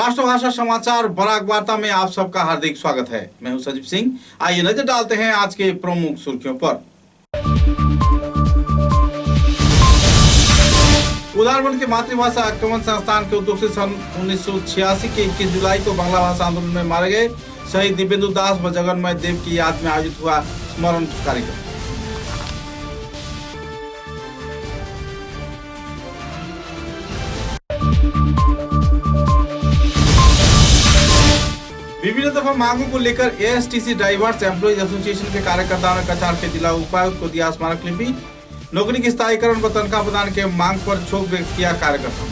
राष्ट्रभाषा समाचार बराक वार्ता में आप सबका हार्दिक स्वागत है। मैं हूं संजीव सिंह। आइए नजर डालते हैं आज के प्रमुख सुर्खियों पर। उदारबंद के मातृभाषा आक्रमण संस्थान के उद्योग से सन 1986 के 21 जुलाई को बांग्ला भाषा आंदोलन में मारे गए शहीद दिव्येंदु दास व जगन्मय देव की याद में आयोजित हुआ स्मरण कार्यक्रम। विभिन्न दफा मांगों को लेकर एएसटीसी ड्राइवर्स एम्प्लॉइज एसोसिएशन के कार्यकर्ताओं ने कचार के जिला उपायुक्त को दिया स्मारक लिपि। नौकरी के स्थायीकरण व तनख्वाह प्रदान के मांग पर क्षोभ व्यक्त किया कार्यकर्ताओं।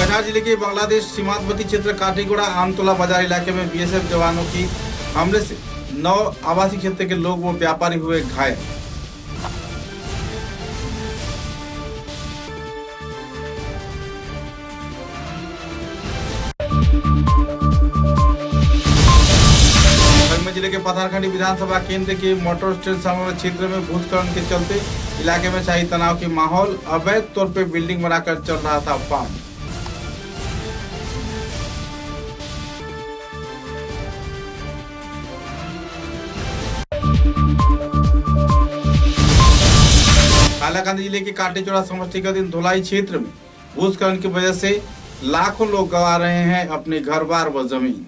कछार जिले के बांग्लादेश सीमांतवर्ती क्षेत्र काठीगुड़ा आमतोला बाजार इलाके में बीएसएफ जवानों की हमले से 9 आवासीय क्षेत्र के लोग व व्यापारी हुए घायल। जिले के पथारखंडी विधानसभा केंद्र के मोटर स्टैंड संलग्न क्षेत्र में भूस्खलन के चलते इलाके में शाही तनाव के माहौल। अवैध तौर पर बिल्डिंग बनाकर चल रहा था काम। कालाकांदी जिले के काटेचोड़ा समष्टि के अधीन धोलाई क्षेत्र में भूस्खलन की वजह से लाखों लोग गंवा रहे हैं अपने घर बार व जमीन।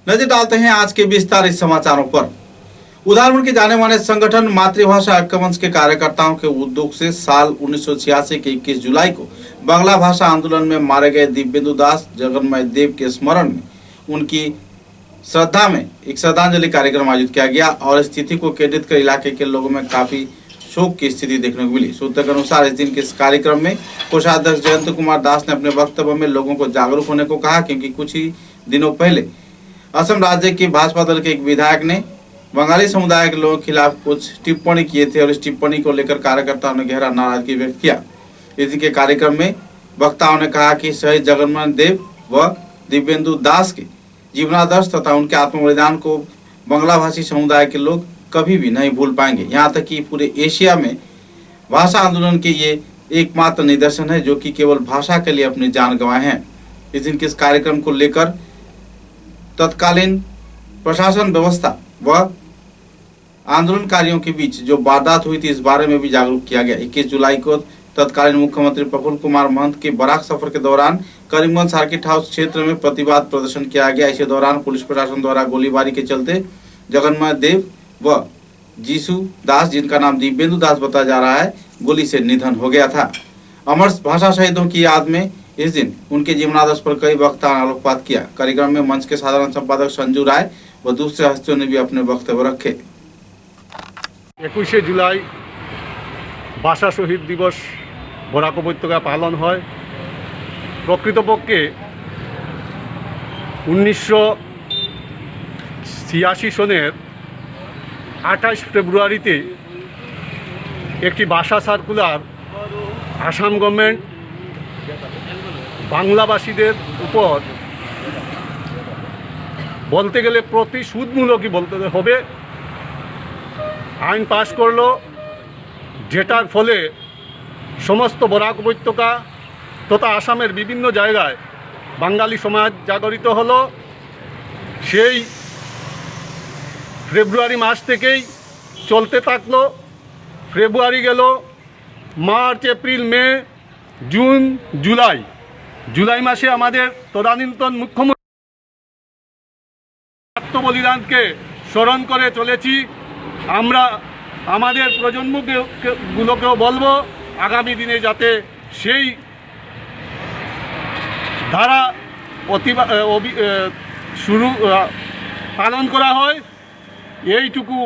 नजर डालते हैं आज के विस्तारित समाचारों पर। उदारबंद के जाने माने संगठन मातृभाषा आक्रमण के कार्यकर्ताओं के उद्योग से साल 1986 के 21 जुलाई को बांग्ला भाषा आंदोलन में मारे गए दिव्येंदु दास जगन्मय देव के स्मरण में उनकी श्रद्धा में एक श्रद्धांजलि कार्यक्रम आयोजित किया गया और स्थिति को केंद्रित कर इलाके के लोगों में काफी शोक की स्थिति देखने को मिली। सूत्रों के अनुसार इस दिन के इस कार्यक्रम में कोषाध्यक्ष जयंत कुमार दास ने अपने वक्तव्य में लोगों को जागरूक होने को कहा, क्योंकि कुछ ही दिनों पहले असम राज्य के भाजपा दल के एक विधायक ने बंगाली समुदाय के लोगों के खिलाफ कुछ टिप्पणी किए थे और इस टिप्पणी को लेकर कार्यकर्ताओं ने गहरा नाराजगी व्यक्त किया। इसी के कार्यक्रम में वक्ताओं ने कहा कि शहीद जगन्मय देव व दिव्येंदु दास के जीवनादर्श तथा उनके आत्म बलिदान को बांग्ला भाषी समुदाय के लोग कभी भी नहीं भूल पाएंगे। यहाँ तक कि पूरे एशिया में भाषा आंदोलन के ये एकमात्र निदर्शन है जो कि केवल भाषा के लिए अपनी जान गंवाए हैं। इस दिन के इस कार्यक्रम को लेकर तत्कालीन प्रशासन व्यवस्था व आंदोलनकारियों के बीच जो वारदात हुई थी इस बारे में भी जागरूक किया गया। 21 जुलाई को तत्कालीन मुख्यमंत्री प्रफुल्ल कुमार महंत के बराक सफर के दौरान करीमगंज सर्किट हाउस क्षेत्र में प्रतिवाद प्रदर्शन किया गया। इसी दौरान पुलिस प्रशासन द्वारा गोलीबारी के चलते जगन्मय देव व जीसु दास, जिनका नाम दिव्येंदु दास बताया जा रहा है, गोली से निधन हो गया था। अमर भाषा शहीदों की याद में इस दिन उनके जीवनादर्श पर कई वक्ताओं ने आलोकपात किया। कार्यक्रम में मंच के साधारण संपादक संजू राय व दूसरे हस्तियों ने भी अपने वक्तव्य रखे। 21 जुलाई भाषा शहीद दिवस बराक उपत्यका पालन है। प्रकृतपक्षे 1986 सनेर 28 फेब्रुआरीते एक भाषा सार्कुलार आसाम गवर्नमेंट बांग्लाभाषीদের উপর বলতে গেলে প্রতিশোধমূলকই বলতে হবে আইন পাশ করলো, যেটার ফলে সমস্ত বরাক উপত্যকা তথা আসামের বিভিন্ন জায়গায় বাঙালি সমাজ জাগরিত হলো। সেই ফেব্রুয়ারি মাস থেকেই চলতে থাকলো। ফেব্রুয়ারি গেল, মার্চ, এপ্রিল, মে, জুন, জুলাই মাসে আমাদের তদানীন্তন মুখ্যমন্ত্রী আত্মবলিদানকে স্মরণ করে চলেছি। আমরা আমাদের প্রজন্মগুলোকেও বলবো আগামী দিনে যাতে সেই ধারা পালন করা হয়, এইটুকু।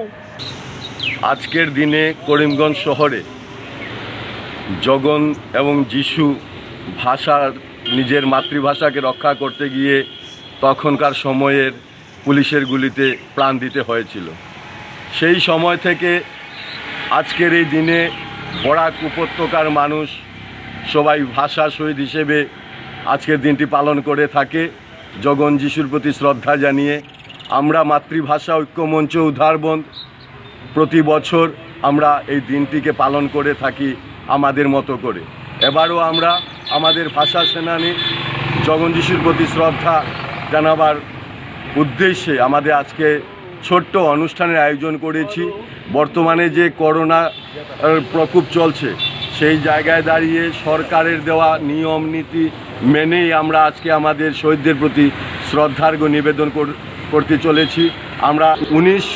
আজকের দিনে করিমগঞ্জ শহরে জগন এবং যিশু ভাষার নিজের মাতৃভাষাকে রক্ষা করতে গিয়ে তখনকার সময়ের পুলিশের গুলিতে প্রাণ দিতে হয়েছিল। সেই সময় থেকে আজকের এই দিনে বরাক উপত্যকার মানুষ সবাই ভাষা শহীদ হিসেবে আজকের দিনটি পালন করে থাকে জগন যিশুর প্রতি শ্রদ্ধা জানিয়ে। আমরা মাতৃভাষা ঐক্যমঞ্চ উদ্ধারবন্ধ প্রতি বছর আমরা এই দিনটিকে পালন করে থাকি আমাদের মতো করে। এবারও আমরা আমাদের ভাষা সেনানী জগন যিশুর প্রতি শ্রদ্ধা জানাবার উদ্দেশ্যে আমাদের আজকে ছোট্ট অনুষ্ঠানের আয়োজন করেছি। বর্তমানে যে করোনা প্রকোপ চলছে সেই জায়গায় দাঁড়িয়ে সরকারের দেওয়া নিয়ম নীতি মেনেই আমরা আজকে আমাদের শহীদদের প্রতি শ্রদ্ধার্ঘ নিবেদন করতে চলেছি। আমরা 19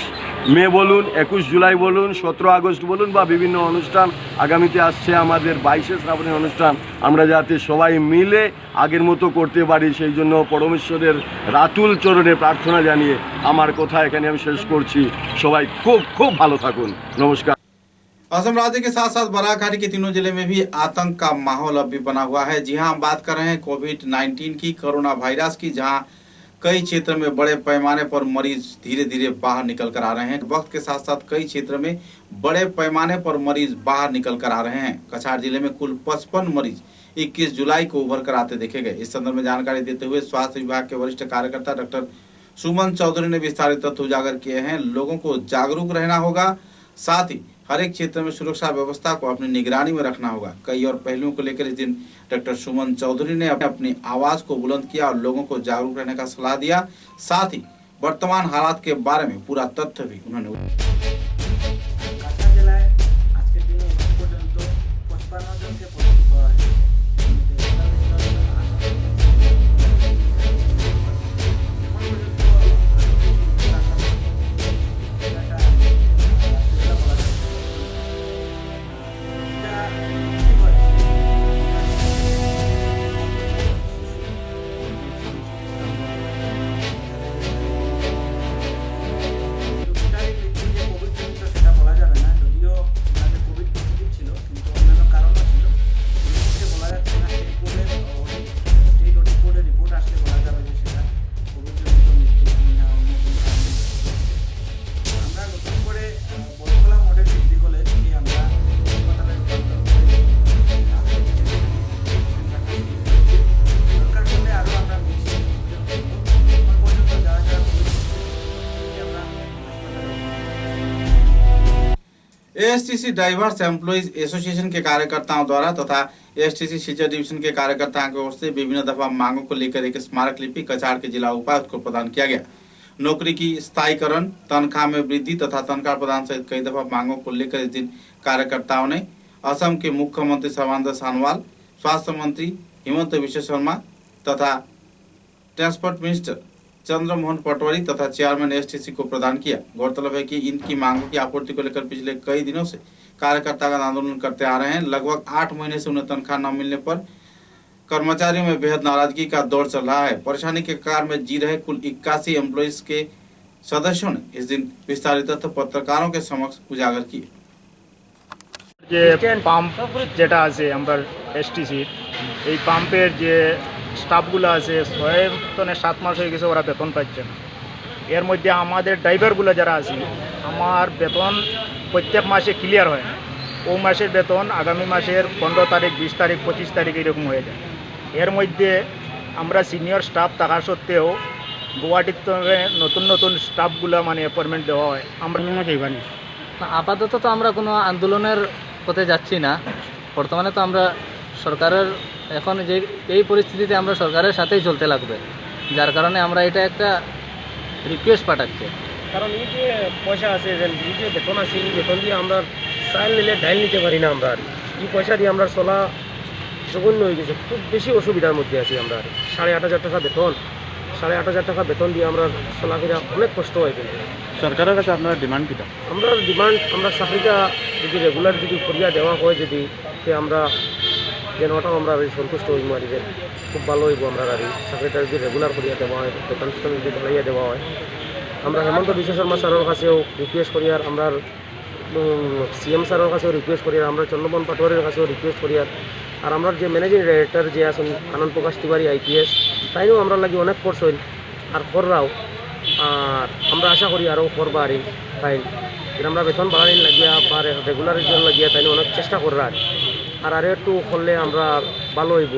মে বলুন, 21 জুলাই বলুন, 17 আগস্ট বলুন বা বিভিন্ন অনুষ্ঠান আগামীতে আসছে আমাদের 22শে শ্রাবণের অনুষ্ঠান, আমরা যাতে সবাই মিলে আগের মতো করতে পারি সেই জন্য পরমেশ্বরের রাতুল চরণে প্রার্থনা জানিয়ে আমার কথা এখানে আমি শেষ করছি। সবাই খুব খুব ভালো থাকুন। নমস্কার। असम राज्य के साथ साथ बराक के तीनों जिले में भी आतंक का माहौल अब भी बना हुआ है। जी हां, हम बात कर रहे हैं कोविड-19 की, कोरोना वायरस की, जहां कई क्षेत्र में बड़े पैमाने पर मरीज धीरे धीरे बाहर निकल कर आ रहे हैं। वक्त के साथ साथ कई क्षेत्र में बड़े पैमाने पर मरीज बाहर निकल कर आ रहे हैं। कछार जिले में कुल 55 मरीज 21 जुलाई को उभर कर आते देखे गए। इस संदर्भ में जानकारी देते हुए स्वास्थ्य विभाग के वरिष्ठ कार्यकर्ता डॉक्टर सुमन चौधरी ने विस्तारित तथ्य उजागर किए हैं। लोगों को जागरूक रहना होगा, साथ ही हर एक क्षेत्र में सुरक्षा व्यवस्था को अपनी निगरानी में रखना होगा। कई और पहलुओं को लेकर इस दिन डॉक्टर सुमन चौधरी ने अपनी आवाज को बुलंद किया और लोगों को जागरूक रहने का सलाह दिया। साथ ही वर्तमान हालात के बारे में पूरा तथ्य भी उन्होंने एएसटीसी ड्राइवर्स एम्प्लॉइज एसोसिएशन के कार्यकर्ताओं द्वारा तथा एएसटीसी शिलचर डिवीजन के कार्यकर्ताओं की ओर से विभिन्न दफा मांगों को लेकर एक स्मारक लिपि कछार के जिला उपायुक्त को प्रदान किया गया। नौकरी की स्थायीकरण, तनख्वाह में वृद्धि तथा तनख्वाह प्रदान सहित कई दफा मांगों को लेकर इस दिन कार्यकर्ताओं ने असम के मुख्यमंत्री सर्बानंद सोनोवाल, स्वास्थ्य मंत्री हिमंत विश्व शर्मा तथा ट्रांसपोर्ट मिनिस्टर चंद्रमोहन पटवारी तथा चेयरमैन एसटीसी को प्रदान किया। गौरतलब है कि इनकी मांगों की आपूर्ति को लेकर पिछले कई दिनों से कार्यकर्ता आंदोलन करते आ रहे हैं। लगभग 8 महीने से उन्हें तनख्वाह न मिलने पर कर्मचारियों में बेहद नाराजगी का दौर चल रहा है। परेशानी के कार में जी रहे कुल 81 एम्प्लॉइज के सदस्यों ने इस दिन विस्तारित तथ्य पत्रकारों के समक्ष उजागर किए। যে পাম্প যেটা আছে আমার এসটিসির, এই পাম্পের যে স্টাফগুলো আছে 6 থেকে 7 মাস হয়ে গেছে, ওরা বেতন পাচ্ছে না। এর মধ্যে আমাদের ড্রাইভারগুলো যারা আছে, আমার বেতন প্রত্যেক মাসে ক্লিয়ার হয় না। ও মাসের বেতন আগামী মাসের 15 তারিখ, 20 তারিখ, 25 তারিখ এরকম হয়ে যায়। এর মধ্যে আমরা সিনিয়র স্টাফ থাকা সত্ত্বেও গুয়াহাটিতে নতুন নতুন স্টাফগুলো মানে অ্যাপয়েন্টমেন্ট দেওয়া হয়। আমরা চাইবানি আপাতত তো আমরা কোনো আন্দোলনের পথে যাচ্ছি না। বর্তমানে তো আমরা সরকারের এখন যে এই পরিস্থিতিতে আমরা সরকারের সাথেই চলতে লাগবে, যার কারণে আমরা এটা একটা রিকোয়েস্ট পাঠাচ্ছি। কারণ এই যে পয়সা আছে, এই যে বেতন আছে, এই বেতন দিয়ে আমরা চাল নিলে ডাইল নিতে পারি না। আমরা এই পয়সা দিয়ে আমরা চলা জঘন্য হয়ে গেছে, খুব বেশি অসুবিধার মধ্যে আছি আমরা। 8,500 টাকা বেতন, 8,500 টাকা বেতন দিয়ে আমরা চলাফেরা অনেক কষ্ট হয়। কিন্তু সরকারের কাছে আপনার ডিমান্ড কীটা? আমরা ডিমান্ড, আমরা চাকরিটা যদি রেগুলার যদি করিয়া দেওয়া হয়, যদি আমরা যেন ওটাও আমরা সন্তুষ্ট হইব আর যে খুব ভালো হইব। আমরা আর চাকরিটা যদি রেগুলার করিয়া দেওয়া হয়, বেতন যদি বাড়াইয়া দেওয়া হয়। আমরা হেমন্ত বিশ্ব শর্মা স্যারের কাছেও রিকোয়েস্ট করি, আর আমরা সিএম স্যারের কাছেও রিকোয়েস্ট করি, আর আমরা চন্দ্রমোহন পাটোয়ারির কাছেও রিকোয়েস্ট করি। আর আমরা যে ম্যানেজিং ডাইরেক্টর যে আছেন আনন্দ প্রকাশ তিওয়ারি আইপিএস, তাইও আমরা লাগি অনেক করছেন আর কররাও। আর আমরা আশা করি আরও করবা আর তাই আমরা বেতন বাড়ানি লাগিয়া বা রেগুলারের জন্য লাগিয়া তাই অনেক চেষ্টা কররা। আর একটু করলে আমরা ভালো হইব।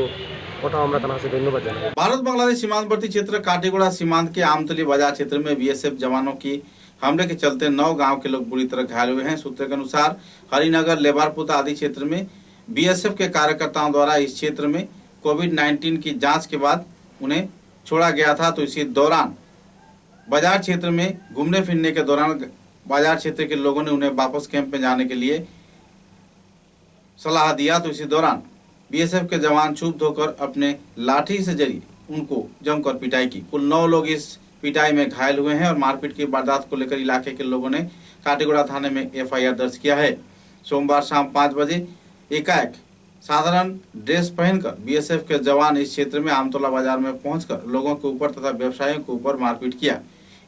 ওটাও আমরা তার কাছে ধন্যবাদ জানাই। भारत बांग्लादेश सीमांतवर्ती क्षेत्र काटीगुड़ा सीमांत के आमतली बाजार क्षेत्र में बीएसएफ जवानों की हमले के चलते 9 गांव के लोग बुरी तरह घायल हुए हैं। सूत्रों के अनुसार हरिनगर, लेबारपुता आदि क्षेत्र में बीएसएफ के कार्यकर्ताओं द्वारा इस क्षेत्र में कोविड-19 की जांच के बाद उन्हें छोड़ा गया था। तो इसी दौरान बाजार क्षेत्र में घूमने फिरने के दौरान बाजार क्षेत्र के लोगों ने उन्हें वापस कैंप में जाने के लिए सलाह दिया। तो इसी दौरान बीएसएफ के जवान छुप धोकर अपने लाठी से जरिए उनको जमकर पिटाई की। कुल 9 लोग इस पिटाई में घायल हुए हैं और मारपीट की वारदात को लेकर इलाके के लोगों ने काटीगुड़ा थाने में एफआईआर दर्ज किया है। सोमवार शाम 5 बजे एकाएक साधारण ड्रेस पहनकर बीएसएफ के जवान इस क्षेत्र में आमतौला बाजार में पहुंचकर लोगों के ऊपर तथा व्यवसायियों के ऊपर मारपीट किया।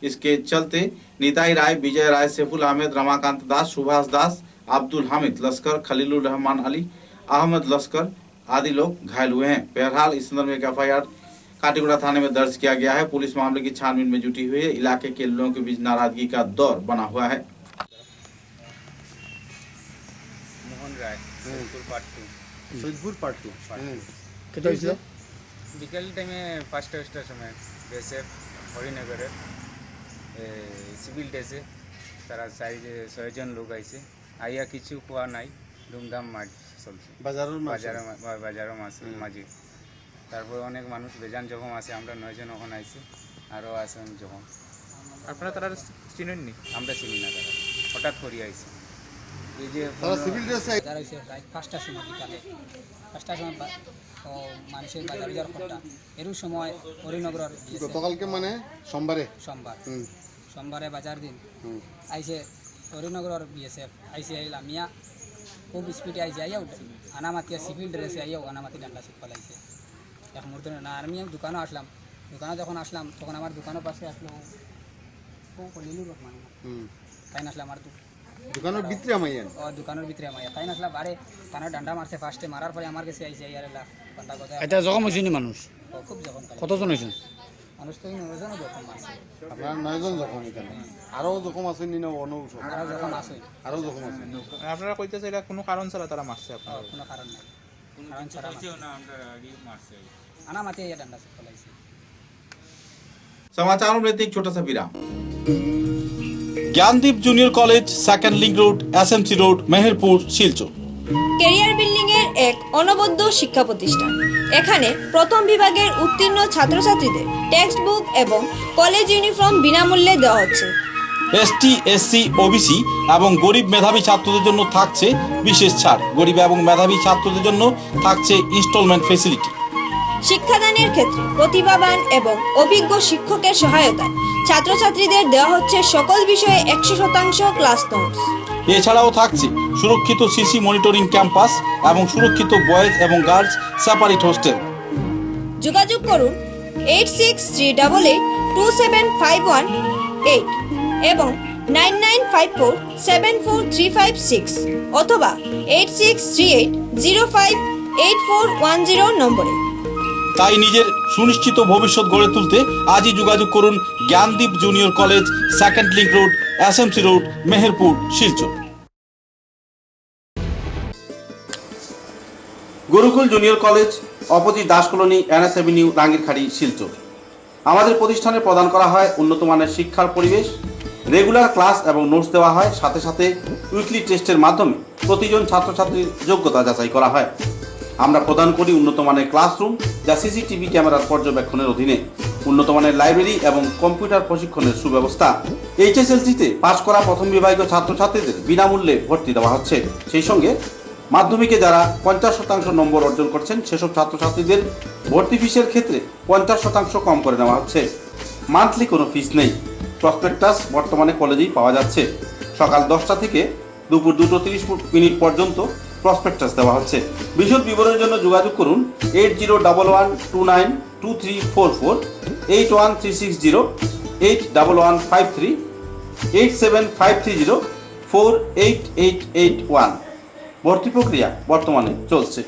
इसके चलते नीताई राय, विजय राय, सैफुल अहमद, रमाकांत दास, सुभाष दास, अब्दुल हामिद लश्कर, खलीलुर रहमान अली, अहमद लश्कर आदि लोग घायल हुए हैं। बहरहाल इस संदर्भ में एक एफआईआर काटीगुड़ा थाने में दर्ज किया गया है। पुलिस मामले की छानबीन में जुटी हुई है। इलाके के लोगों के बीच नाराजगी का दौर बना हुआ है। মোহন রায়, সৈয়দপুর পার্ট 2। সৈয়দপুর পার্ট 2 কেটে হয়েছিল বিকেল টাইমে 5টার সময় বিএসএফ হরিনগরের সিভিল ড্রেসে তারা 6জন লোক আইছে। আইয়া কিছু খোয়া নাই, ধুমধাম মার চলছে বাজারের মাঝে। তারপর অনেক মানুষ বেজান যখন আসে, আমরা 9 জন ওখানে আইছি, আরও আসেন যখন। আপনারা তারা চিনেননি? আমরা চিনি না, তারা হঠাৎ করে আইছে। এই যে সিভিল ড্রেসে বাজার হয়েছে প্রায় 5টার সময়, বিকালে 5টার সময় মানুষের বাজার করতা। এরও সময় হরিনগরের গতকালকে মানে সোমবারে বাজার দিন আইসে হরিনগরের বিএসএফ আইসে আইলাম মিয়া খুব স্পিডে আইসে আইয়াও আনামাতিয়া সিভিল ড্রেসে আইয়াও আনামাতি ডান্ডা শিখ পালাইছে। এক মুহূর্তে না, আর আমি দোকানও আসলাম। দোকানে যখন আসলাম তখন আমার দোকানের পাশে আসলো খলিলুর রহমান, তাই না আসলে আমার দোকানের ভিতরে আমাইয়া দোকানের ভিতরে আমায় তাই না আসলে বারে কানের ডান্ডা মারছে। ফার্স্টে মারার পরে আমার কাছে আইসে আইয়ার বান্দা কথা এটা জখম হয়েছে মানুষ খুব যখন কতজন হয়েছে? মানুষ তো 9 জনও যখন মারছে। আপনার 9 জন জখম এখানে, আরো জখম আছে নি না? আরও যখন আসে আরো জখম আছে। আপনারা কইতেছে এটা কোনো কারণ ছাড়া তারা মারছে আপনারা? কোনো কারণ নাই, কারণ ছাড়া মারছে। আনামাতি আইয়া ডান্ডা শিখ পালাইছে। समाचारों में एक छोटा सा विराम। Gyandeep junior college, second link road, SMC road, Meherpur, Silchar. Career building এর এক অনবদ্য শিক্ষা প্রতিষ্ঠান। এখানে প্রথম বিভাগের উত্তীর্ণ ছাত্রছাত্রীদের টেক্সট বুক এবং কলেজ ইউনিফর্ম বিনামূল্যে দেওয়া হচ্ছে। এসটি, এসসি, ওবিসি এবং গরিব মেধাবী ছাত্রদের জন্য থাকছে বিশেষ ছাড়। গরিব এবং মেধাবী ছাত্রদের জন্য থাকছে ইনস্টলমেন্ট ফ্যাসিলিটি। শিক্ষাদানের ক্ষেত্রে প্রতিভাবান এবং অভিজ্ঞ শিক্ষকের সহায়তায় ছাত্রছাত্রীদের দেওয়া হচ্ছে সকল বিষয়ে 100% ক্লাস নোটস। এছাড়াও থাকছে সুরক্ষিত সিসি মনিটরিং ক্যাম্পাস এবং সুরক্ষিত বয়েজ এবং গার্লস সেপারেট হোস্টেল। যোগাযোগ করুন 86382751 এবং 9954743556 অথবা 8638058410 নম্বরে। তাই নিজের সুনিশ্চিত ভবিষ্যৎ গড়ে তুলতে আজই যোগাযোগ করুন Gyandeep junior college, second link road, SMC road, Meherpur, Silchar. Gurukul junior college, opposite Das colony, NS Avenue, Rangirkhari, Silchar. আমাদের প্রতিষ্ঠানে প্রদান করা হয় উন্নত মানের শিক্ষার পরিবেশ। রেগুলার ক্লাস এবং নোটস দেওয়া হয়, সাথে সাথে উইকলি টেস্টের মাধ্যমে প্রতিজন ছাত্রছাত্রীর যোগ্যতা যাচাই করা হয়। আমরা প্রদান করি উন্নত মানের ক্লাসরুম, যা সিসিটিভি ক্যামেরার পর্যবেক্ষণের অধীনে। উন্নত মানের লাইব্রেরি এবং কম্পিউটার প্রশিক্ষণের সুব্যবস্থা। এইচএসএলসিতে পাস করা প্রথম বিভাগীয় ছাত্রছাত্রীদের বিনামূল্যে ভর্তি দেওয়া হচ্ছে। সেই সঙ্গে মাধ্যমিকে যারা 50% নম্বর অর্জন করছেন সেসব ছাত্রছাত্রীদের ভর্তি ফিসের ক্ষেত্রে 50% কম করে নেওয়া হচ্ছে। মান্থলি কোনো ফিস নেই। প্রসপেক্টাস বর্তমানে কলেজেই পাওয়া যাচ্ছে। সকাল 10টা থেকে দুপুর 2:30 পর্যন্ত প্রসপেক্টাস দেওয়া হচ্ছে। বিশদ বিবরণের জন্য যোগাযোগ করুন 8011292344, 8136081153, 87530488881। ভর্তি প্রক্রিয়া বর্তমানে চলছে।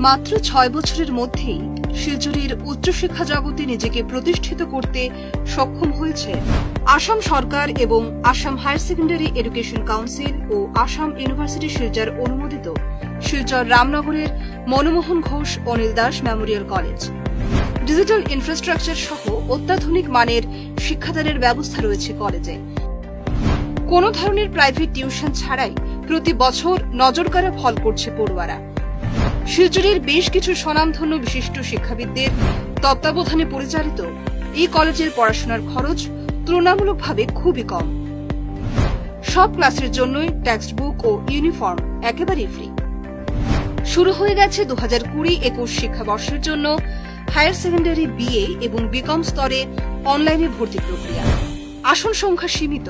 মাত্র 6 বছরের মধ্যেই শিলচরের উচ্চশিক্ষা জগতে নিজেকে প্রতিষ্ঠিত করতে সক্ষম হয়েছে আসাম সরকার এবং Assam higher secondary education council ও আসাম ইউনিভার্সিটি শিলচর অনুমোদিত শিলচর রামনগরের Manmohan Ghosh Anil Das memorial college. Digital infrastructure সহ অত্যাধুনিক মানের শিক্ষাদানের ব্যবস্থা রয়েছে কলেজে। কোনো ধরনের প্রাইভেট টিউশন ছাড়াই প্রতি বছর নজরকাড়া ফল করছে পড়ুয়ারা। শিলচরের বেশ কিছু স্বনামধন্য বিশিষ্ট শিক্ষাবিদদের তত্ত্বাবধানে পরিচালিত এই কলেজের পড়াশোনার খরচ তুলনামূলকভাবে খুবই কম। সব ক্লাসের জন্যই টেক্সট বুক ও ইউনিফর্ম একেবারেই ফ্রি। শুরু হয়ে গেছে 2020-21 শিক্ষাবর্ষের জন্য হায়ার সেকেন্ডারি বিএ এবং বিকম স্তরে অনলাইনে ভর্তি প্রক্রিয়া। আসন সংখ্যা সীমিত।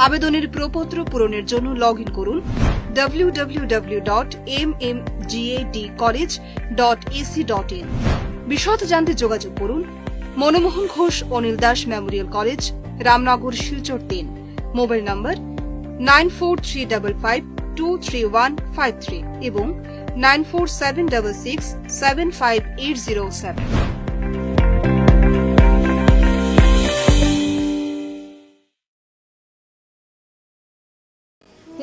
আবেদনের প্রপত্র পূরণের জন্য লগ ইন করুন www.mmgadcollege.ac.in। বিশদ জানতে যোগাযোগ করুন Manmohan Ghosh Anil Das memorial college, Ramnagar, Silchar 3। Mobile নম্বর 9435523153 এবং 9476675807।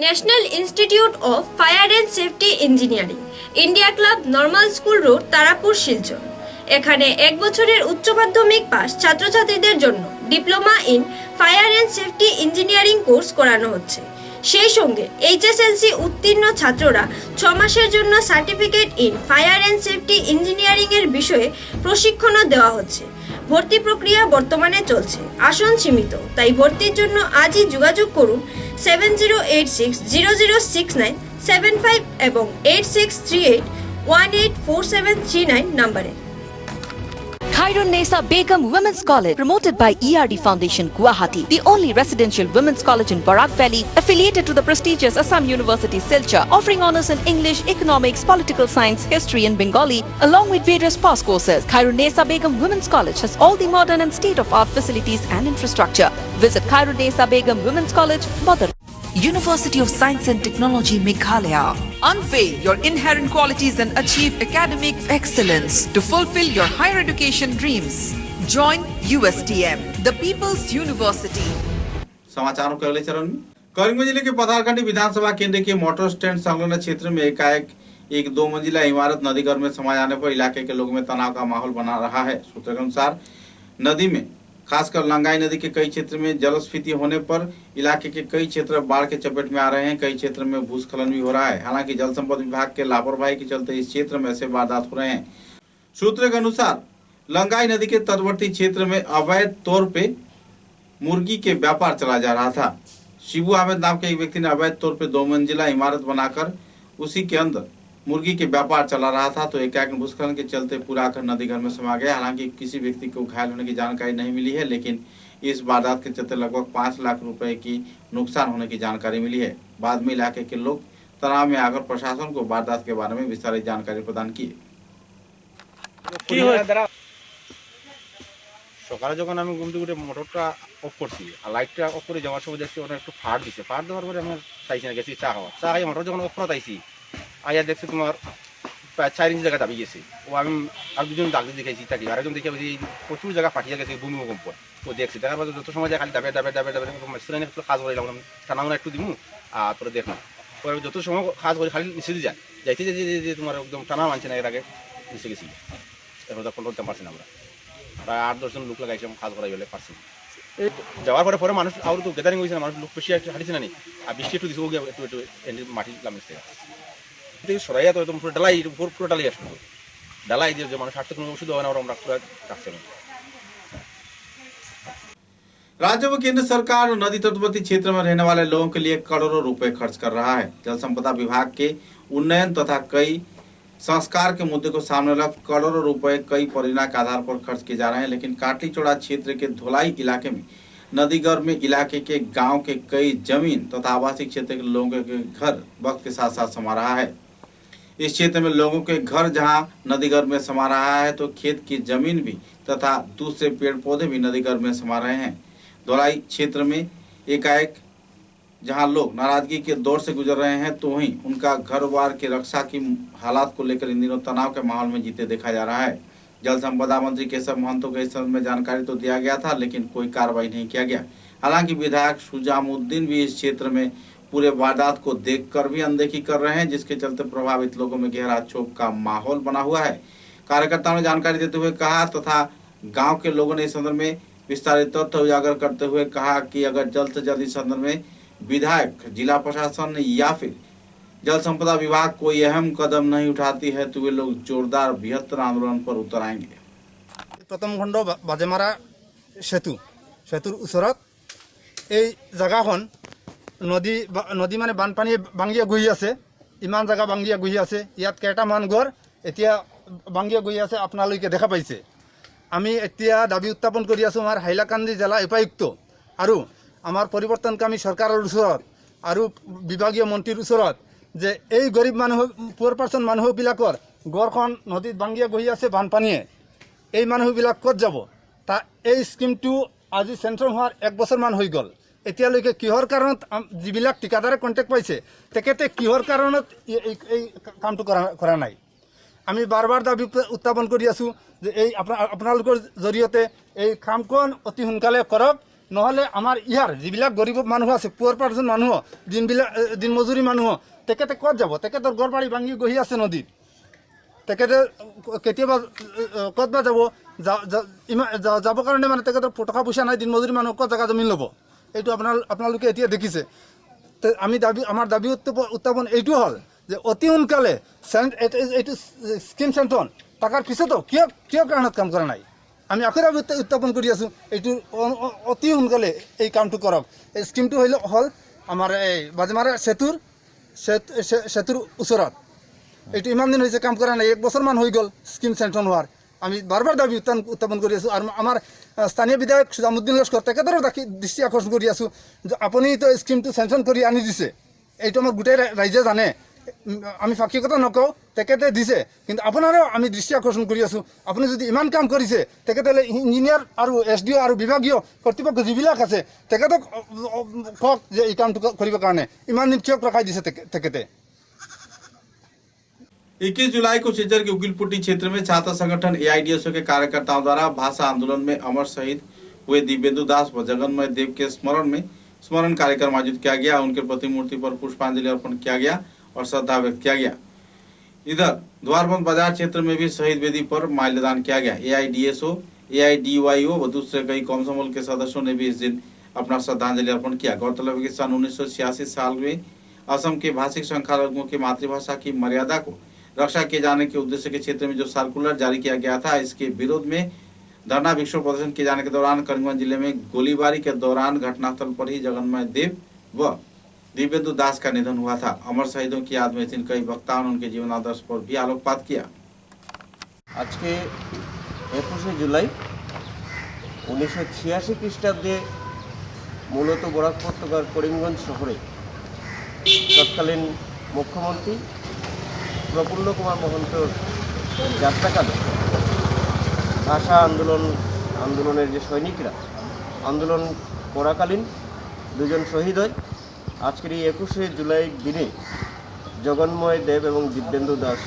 National institute of fire and safety engineering, India club, normal school road, Tarapur, Silchar. এখানে 1 বছরের উচ্চ মাধ্যমিক পাস ছাত্রছাত্রীদের জন্য diploma in fire and safety engineering course করানো হচ্ছে। সেই সঙ্গে এইচএসএলসি উত্তীর্ণ ছাত্ররা 6 মাসের জন্য certificate in fire and safety engineering এর বিষয়ে প্রশিক্ষণও দেওয়া হচ্ছে। ভর্তি প্রক্রিয়া বর্তমানে চলছে। আসন সীমিত, তাই ভর্তির জন্য আজই যোগাযোগ করুন 7086006975 এবং 8638184739 নম্বরে। Khairun-Nisa Begum Women's College, promoted by ERD Foundation, Guwahati, the only residential women's college in Barak Valley, affiliated to the prestigious Assam University, Silchar, offering honors in English, economics, political science, history and Bengali, along with various past courses. Khairun-Nisa Begum Women's College has all the modern and state-of-art facilities and infrastructure. Visit Khairun-Nisa Begum Women's College, Badar. University of Science and Technology, Meghalaya. Unveil your inherent qualities and achieve academic excellence to fulfill your higher education dreams. Join USTM, the People's University. समाचारों के अगले चरण में करीमगंज जिले के पथारकंडी विधानसभा केंद्र के motor stand संलग्न क्षेत्र में एकाएक एक 2 मंजिला इमारत नदी गर्भ में समा जाने पर इलाके के लोगों में तनाव का माहौल बना रहा है। सूत्रों के अनुसार नदी में खासकर लंगाई नदी के कई क्षेत्र में जलस्फीति होने पर इलाके के कई क्षेत्र बाढ़ के चपेट में आ रहे हैं। कई क्षेत्र में भूस्खलन भी हो रहा है। हालांकि जल संपदा विभाग के लापरवाही के चलते इस क्षेत्र में ऐसे वारदात हो रहे हैं। सूत्रों के अनुसार लंगाई नदी के तटवर्ती क्षेत्र में अवैध तौर पे मुर्गी के व्यापार चला जा रहा था। शिबू अहमद नाम के एक व्यक्ति ने अवैध तौर पे 2 मंजिला इमारत बनाकर उसी के अंदर मुर्गी के व्यापार चला रहा था, तो एकाएक भूस्खलन के चलते पूरा आकर नदी घर में समा गया। हालांकि किसी व्यक्ति को घायल होने की जानकारी नहीं मिली है, लेकिन इस वारदात के चलते लगभग 5 लाख रुपए की नुकसान होने की जानकारी मिली है। बाद में इलाके के लोग तनाव में आकर प्रशासन को वारदात के बारे में विस्तारित जानकारी प्रदान की। সকালে যখন আমি ঘুম থেকে উঠে মোটরটা অফ করছি আর লাইটটা অফ করে যাওয়ার সময় দেখছি ওরা একটু ফাট দিছে। ফাট দেওয়ার পরে আমি চাইছি না, গেছি চা খাই মোটর যখন অফ করতে আইছি আইয়া দেখছি তোমার প্রায় 4 ইঞ্চি জায়গা দাবি গেছে। ও আমি আর দুজন ডাক্তার দেখাইছি তাকে, আরেকজন দেখে প্রচুর জায়গা ফাটিয়ে গেছে ভূমিকম্প। ও দেখছি দেখার পর যত সময় যায় খালি দাবে দাবে দাবে দাবে একটু কাজ করে এলাম, টানাও একটু দিব আর তোরা দেখ না। পরে যত সময় কাজ করে খালি নিচে যায় যাইতে যে তোমার একদম টানা মানছে না, এর আগে নিচে গেছি। এরপর তো কন্ট্রোল করতে পারছি না আমরা, প্রায় 8-10 জন লোক লাগাইছিলাম কাজ করাই বলে পারছি। যাওয়ার পরে পরে মানুষ আরও তো গ্যাদারিং হয়েছে না, মানুষ লোক বেশি হাঁটিছে না নি। আর বৃষ্টি একটু দিচ্ছে একটু একটু মাটি নামছে সরাইয়া তো একদম পুরো ডালাই পুরো ডালাই আসলো, ডালাই দিয়ে যে মানুষ হাঁটতে কোনো ওষুধ হয় না, আমরা পুরো রাখতে হবে। राज्य व केंद्र सरकार नदी तटवर्ती क्षेत्र में रहने वाले लोगों के लिए करोड़ों रुपए खर्च कर रहा है। जल संपदा विभाग के उन्नयन तथा कई संस्कार के मुद्दे को सामने रख करोड़ों रुपए कई परियोजना के आधार पर खर्च किए जा रहे हैं, लेकिन काटली चौड़ा क्षेत्र के धोलाई इलाके में नदी गर्भ में इलाके के गांव के कई जमीन तथा आवासीय क्षेत्र के लोगों के घर वक्त के साथ साथ समा रहा है। इस क्षेत्र में लोगों के घर जहां नदी गर्भ में समा रहा है, तो खेत की जमीन भी तथा दूसरे पेड़ पौधे भी नदी गर्भ में समा रहे हैं। धोलाई क्षेत्र में एकाएक जहां लोग नाराजगी के दौर से गुजर रहे हैं, तो वहीं उनका घर बार की रक्षा की हालात को लेकर इन दिनों तनाव के माहौल में जीते देखा जा रहा है। जल संपदा मंत्री केशव महंतो को इस संबंध में जानकारी तो दिया गया था, लेकिन कोई कार्रवाई नहीं किया गया। हालांकि विधायक शुजामुद्दीन भी इस क्षेत्र में पूरे वारदात को देखकर भी अनदेखी कर रहे हैं, जिसके चलते प्रभावित लोगों में गहरा क्षोभ का माहौल बना हुआ है। कार्यकर्ताओं ने जानकारी देते हुए कहा तथा गांव के लोगों ने इस संदर्भ में विस्तारित तथ्य उजागर करते हुए कहा कि अगर जल्द से जल्द इस संदर्भ में विधायक, जिला प्रशासन या फिर जल संपदा विभाग कोई अहम कदम नहीं उठाती है तो वे लोग जोरदार बृहत्तर आंदोलन पर उतर आएंगे। प्रथम खंड बाजेमारा सेतुर ओसरत এই জায়গাখন নদী মানে বানপানী ভাঙিয়া গৈ আছে, ইমান জায়গা ভাঙিয়া গৈ আছে। ইয়াত কেইটামান ঘৰ এতিয়া ভাঙিয়া গৈ আছে, আপোনালোকে দেখা পাইছে। আমি এতিয়া দাবী উত্থাপন কৰি আছোঁ আমাৰ হাইলাকান্দি জিলা উপায়ুক্ত আৰু আমাৰ পৰিৱৰ্তনকামী চৰকাৰৰ ওচৰত আৰু বিভাগীয় মন্ত্ৰীৰ ওচৰত যে এই গৰীব মানুহ পুৱাৰ পাৰ্চন মানুহবিলাকৰ ঘৰখন নদীত ভাঙিয়া গৈ আছে বানপানীয়ে, এই মানুহবিলাক ক'ত যাব? তা এই স্কিমটো আজি চেংচন হোৱাৰ 1 বছৰমান হৈ গ'ল। এতিয়ালৈকে কিহৰ কাৰণত যিবিলাক ঠিকাদাৰে কণ্টেক্ট পাইছে তেখেতে কিহৰ কাৰণত এই কামটো কৰা নাই? আমি বাৰ বাৰ দাবী উত্থাপন কৰি আছোঁ যে এই আপোনালোকৰ জৰিয়তে এই কামখন অতি সোনকালে কৰক, নহ'লে আমাৰ ইয়াৰ যিবিলাক গৰীব মানুহ আছে, পুৱাৰ পাৰ্চন মানুহ, দিন মজুৰি মানুহ, তেখেতে ক'ত যাব? তেখেতৰ ঘৰ বাৰী ভাঙি গৈ আছে নদীত, তেখেতে কেতিয়াবা ক'ত বা যাব? যাবৰ কাৰণে মানে তেখেতৰ টকা পইচা নাই, দিন মজুৰি মানুহ ক'ত জেগা জমিন ল'ব? এইটো আপোনালোকে এতিয়া দেখিছে। আমি আমাৰ দাবী উত্থাপন এইটো হ'ল যে অতি সোনকালে এইটো স্কিম চেংচন টাকাৰ পিছতো কিয় কাৰণত কাম কৰা নাই? আমি আকৌ দাবী উত্থাপন কৰি আছোঁ, এইটো অতি সোনকালে এই কামটো কৰক। এই স্কিমটো হ'ল আমাৰ এই বাজমাৰা সেতুৰ ওচৰত। এইটো ইমান দিন হৈছে কাম কৰা নাই, 1 বছৰমান হৈ গ'ল স্কিম চেংচন হোৱাৰ। আমি বাৰ বাৰ দাবী উত্থাপন কৰি আছোঁ আৰু আমাৰ স্থানীয় বিধায়ক শুজামুদ্দিন লস্কৰ তেখেতৰো দৃষ্টি আকৰ্ষণ কৰি আছোঁ যে আপুনিতো স্কিমটো চেংচন কৰি আনি দিছে, এইটো আমাৰ গোটেই ৰাইজে জানে, আমি ফাঁকি কথা নকওঁ, তেখেতে দিছে, কিন্তু আপোনাৰো আমি দৃষ্টি আকৰ্ষণ কৰি আছোঁ। আপুনি যদি ইমান কাম কৰিছে তেখেতলৈ ইঞ্জিনিয়াৰ আৰু SDO আৰু বিভাগীয় কৰ্তৃপক্ষ যিবিলাক আছে তেখেতক কওক যে এই কামটো কৰিবৰ কাৰণে ইমান দিন কিয় ৰখাই দিছে তেখেতে। 21 जुलाई को सिलचर के उकिलपुटी क्षेत्र में छात्र संगठन AIDSO के कार्यकर्ताओं द्वारा भाषा आंदोलन में अमर शहीद हुए दिव्येंदु दास व जगन्मय देव के स्मरण कार्यक्रम आयोजित किया गया। उनके प्रतिमूर्ति पर पुष्पांजलि अर्पण किया गया और श्रद्धा व्यक्त किया गया। इधर द्वारबंद बाजार क्षेत्र में भी शहीद वेदी पर माल्यार्पण किया गया। AIDSO, AIDYO व दूसरे कई कौमसमूल के सदस्यों ने भी इस दिन अपना श्रद्धांजलि अर्पण किया। गौरतलब है कि सन 1986 साल में असम के भाषिक संख्यालघुओं की मातृभाषा की मर्यादा को रक्षा किए जाने के उद्देश्य के क्षेत्र में जो सर्कुलर जारी किया गया था, इसके विरोध में धरना विक्षोभ प्रदर्शन किए जाने के दौरान करीमगंज जिले में गोलीबारी के दौरान घटनास्थल पर ही जगन्मय देव व दिव्येंदु दास का निधन हुआ था। अमर शहीदों की याद में इस दिन कई वक्ताओं ने उनके जीवन आदर्श पर भी आलोकपात किया। आज के 21 जुलाई 1986 খ্রিস্টাব্দে মূলত বরাক উপত্যকার করিমগঞ্জ শহরে তৎকালীন মুখ্যমন্ত্রী প্রফুল্ল কুমার মহন্তর যাত্রাকালে ভাষা আন্দোলনের যে সৈনিকরা আন্দোলন করাকালীন 2 জন শহীদ হয়। আজকের এই 21 জুলাই দিনে জগন্ময় দেব এবং দিব্যেন্দু দাস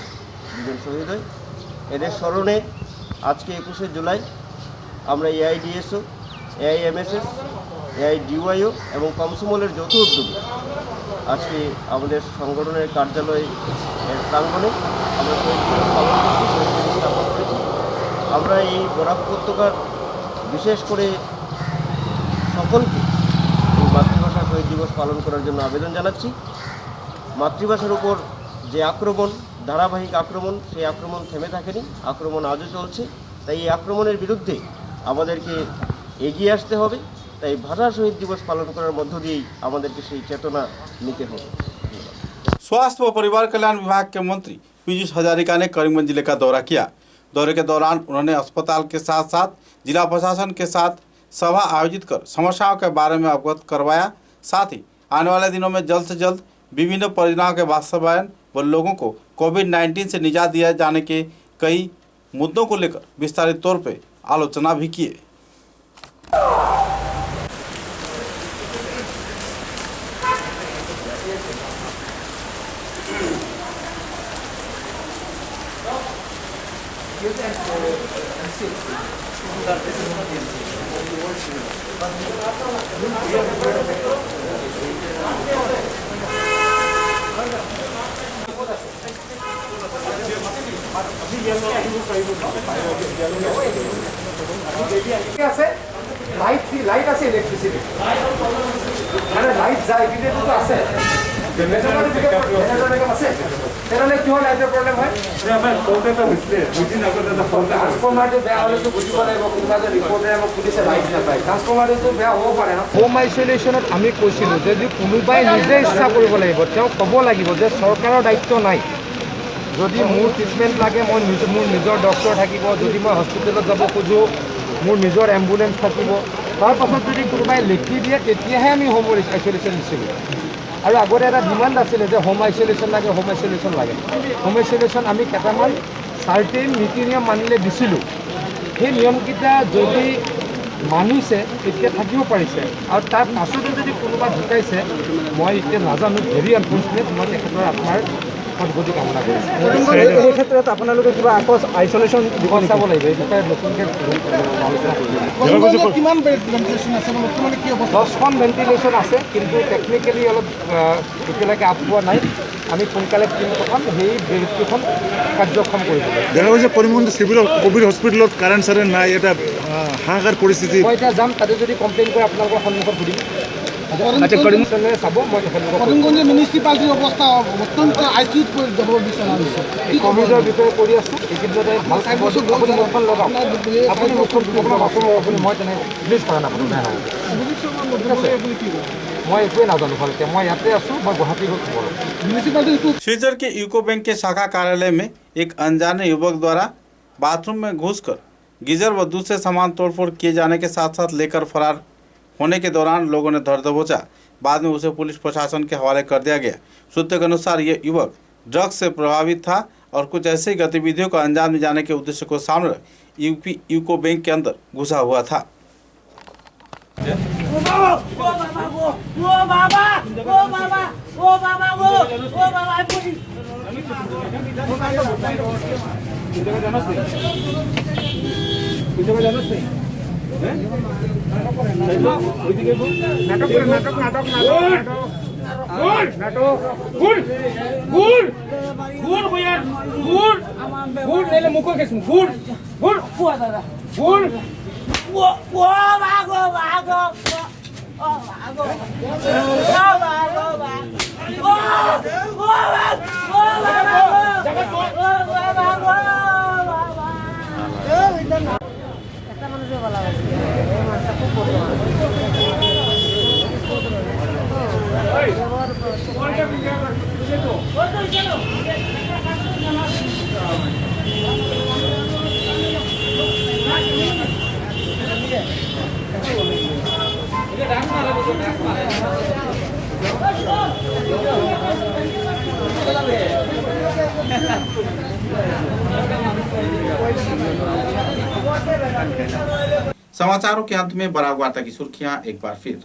2 জন শহীদ হয়। এদের স্মরণে আজকে 21 জুলাই আমরা AIDSO, AIMSS, AIDYO এবং কমসমলের যৌথ উদ্যোগে আজকে আমাদের সংগঠনের কার্যালয় প্রাঙ্গণে আমরা শহীদ দিবস পালন করছি, শহীদ দিবস স্থাপন করেছি। আমরা এই বরাক উপত্যকার বিশেষ করে সকলকে মাতৃভাষা শহীদ দিবস পালন করার জন্য আবেদন জানাচ্ছি। মাতৃভাষার উপর যে আক্রমণ, ধারাবাহিক আক্রমণ, সেই আক্রমণ থেমে থাকেনি, আক্রমণ আজও চলছে। তাই এই আক্রমণের বিরুদ্ধে আমাদেরকে এগিয়ে আসতে হবে। তাই ভাষা শহীদ दिवस पालन करार मध्य दिए আমাদেরকে সেই চেতনা নিতে হবে। स्वास्थ्य व परिवार कल्याण विभाग के मंत्री पीयूष हजारिका ने करीमगंज जिले का दौरा किया। दौरे के दौरान उन्होंने अस्पताल के साथ साथ जिला प्रशासन के साथ सभा आयोजित कर समस्याओं के बारे में अवगत करवाया। साथ ही आने वाले दिनों में जल्द से जल्द विभिन्न परियोजनाओं के वास्तवायन व लोगों को कोविड-19 से निजात दिया जाने के कई मुद्दों को लेकर विस्तारित तौर पर आलोचना भी किए। লাইট আছে ইলেকট্রিসিটি মানে লাইট যায় কিন্তু তো আছে তেনেহ'লে কিহৰ লাইটৰ প্ৰব্লেম হয় ট্ৰান্সফৰ্মাৰটো বেয়া হ'লেতো বুজিব লাগিব কোনোবা যে ৰিপৰ্টাৰে মোক সুধিছে লাইট নাপায় ট্ৰান্সফৰ্মাৰটো বেয়া হ'ব পাৰে ন হোম আইচলেশ্যনত আমি কৈছিলোঁ যে কোনোবাই নিজে ইচ্ছা কৰিব লাগিব তেওঁ ক'ব লাগিব যে চৰকাৰৰ দায়িত্ব নাই যদি মোৰ ট্ৰিটমেণ্ট লাগে মই মোৰ নিজৰ ডক্টৰ থাকিব যদি মই হস্পিটেলত যাব খোজোঁ মোৰ নিজৰ এম্বুলেঞ্চ থাকিব তাৰপাছত যদি কোনোবাই লিখি দিয়ে তেতিয়াহে আমি হোম আইচলেশ্যন দিছিলোঁ আৰু আগতে এটা ডিমাণ্ড আছিলে যে হোম আইচলেশ্যন লাগে হোম আইচলেশ্যন লাগে হোম আইচলেশ্যন আমি কেইটামান চাৰ্টেইন নীতি নিয়ম মানিলে দিছিলোঁ সেই নিয়মকেইটা যদি মানিছে তেতিয়া থাকিব পাৰিছে আৰু তাৰ পাছতো যদি কোনোবা ঢুকাইছে মই এতিয়া নাজানো ভেৰি আনফৰ্চুনেট মই তেখেতৰ আপোনাৰ সদগতি কামনা কৰিছোঁ এই ক্ষেত্ৰত আপোনালোকে কিবা আকৌ আইচলেশ্যন দিব চাব লাগিব এই বিষয়ে নতুনকৈ আলোচনা কৰিব 10খন ভেণ্টিলেশ্যন আছে কিন্তু টেকনিকেলি অলপ এতিয়ালৈকে পোৱা নাই আমি সোনকালে টিম পঠাম সেই ব্যক্তিখন কাৰ্যক্ষম কৰিব দেখা গৈছে কৰিমগঞ্জ চিভিল কোভিড হস্পিটেলত কাৰেণ্ট চাৰেণ্ট নাই এটা হাহাকাৰ পৰিস্থিতি মই এতিয়া যাম তাতে যদি কমপ্লেইন কৰে আপোনালোকৰ সন্মুখত সুধিম কৰিমগঞ্জলৈ চাব মই কৰিমগঞ্জ মিউনিচিপালিটিৰ অৱস্থা অত্যন্ত আইচিউত যাব বিচৰা হৈছে কভিডৰ বিষয়ে কৰি আছোঁ এইকেইদিনতে ভাল আপুনি মুখখন লগাওক আপুনি মুখখন আপুনি মই তেনেকৈ প্লিজ কৰা নাই মই একোৱে নাজানো ভালকৈ মই ইয়াতে আছোঁ মই গুৱাহাটী গৈ খবৰ म्यूनिसिपालिटी शिवचर के यूको बैंक के शाखा कार्यालय में एक अनजाने युवक द्वारा बाथरूम में घुसकर गीजर व दूसरे सामान तोड़फोड़ किए जाने के साथ साथ लेकर फरार होने के दौरान लोगों ने धर दबोचा। बाद में उसे पुलिस प्रशासन के हवाले कर दिया गया। सूत्रों के अनुसार ये युवक ड्रग्स से प्रभावित था और कुछ ऐसी गतिविधियों को अंजाम में जाने के उद्देश्य को सामने यूको बैंक के अंदर घुसा हुआ था। समाचारों के अंत में बराक वार्ता की सुर्खियां एक बार फिर।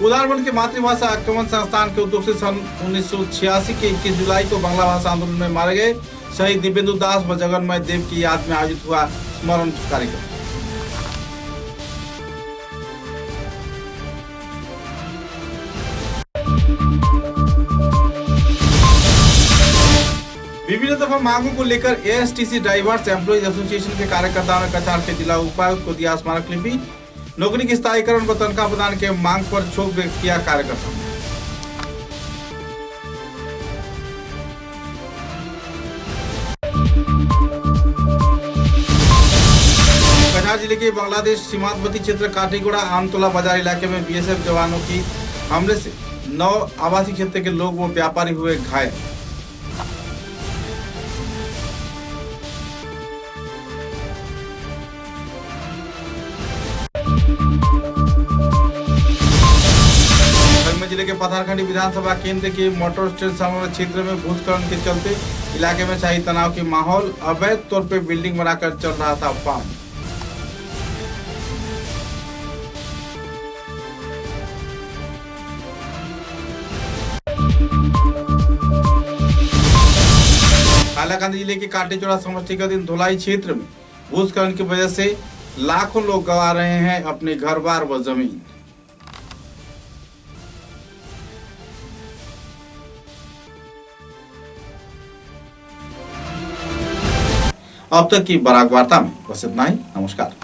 उदारबंद के मातृभाषा आक्रमण संस्थान के उद्योग से सन 1986 के 21 जुलाई को बांग्ला भाषा आंदोलन में मारे गए शहीद दिव्येंदु दास व जगन्मय देव की याद में आयोजित हुआ स्मरण कार्यक्रम। विभिन्न दफा मांगों को लेकर एएसटीसी ड्राइवर्स एम्प्लॉइज एसोसिएशन के कार्यकर्ताओं ने कचार के जिला उपायुक्त को दिया स्मारक लिपि। नौकरी के स्थायीकरण व तनख्वाह प्रदान के मांग पर क्षोभ व्यक्त किया कार्यकर्ताओं। कछार जिले के बांग्लादेश सीमांतवर्ती क्षेत्र काटीगोड़ा आमतोला बाजार इलाके में बीएसएफ जवानों की हमले से 9 आवासीय क्षेत्र के लोग व व्यापारी हुए घायल। जिले के पथारखंडी विधानसभा केंद्र के मोटर स्टेशन क्षेत्र में भूस्खलन के चलते इलाके में शाही तनाव के माहौल। अवैध तौर पर बिल्डिंग बनाकर चल रहा था फार्म। हालाकांदी जिले के काटेचोड़ा समष्टि के अधीन धुलाई क्षेत्र में भूस्खलन की वजह से लाखों लोग गंवा रहे हैं अपने घर बार व जमीन। अब तक की बराक वार्ता में बस इतना ही। नमस्कार।